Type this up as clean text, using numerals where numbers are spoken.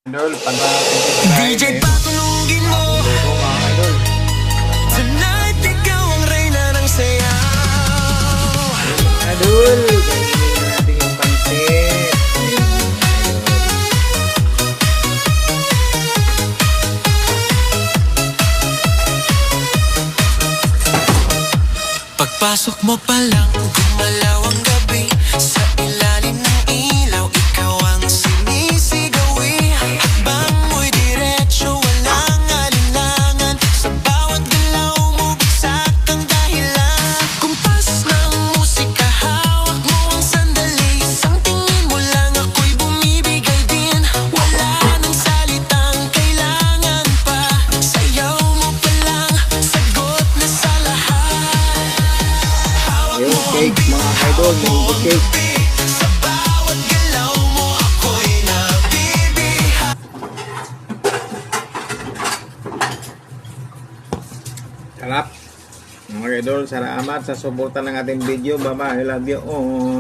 Idol, pagka DJ patulugin mo mga idol. tonight, ikaw ang reyna ng sayaw. Idol, gagawin natin yung pansit. Pagpasok mo pa lang, gumalaw ang gabi. Sa ilalim ng ilaw, ikaw ang sinisigawi. Hakbang mo'y diretso, walang alinlangan. Sa bawat galaw mo, bagsak ang dahilan. Kumpas ng musika, hawak mo ang sandali. Isang tingin mo lang, ako'y bumibigay din. Wala nang salitang kailangan pa. Sayaw mo pa lang, sagot na sa lahat. Yung cake mga idol, yung cake. Sa bawat galaw mo, ako'y nabibiha. Sarap. Mga idol, salamat sa suporta ng ating video. Bye-bye. I love you all.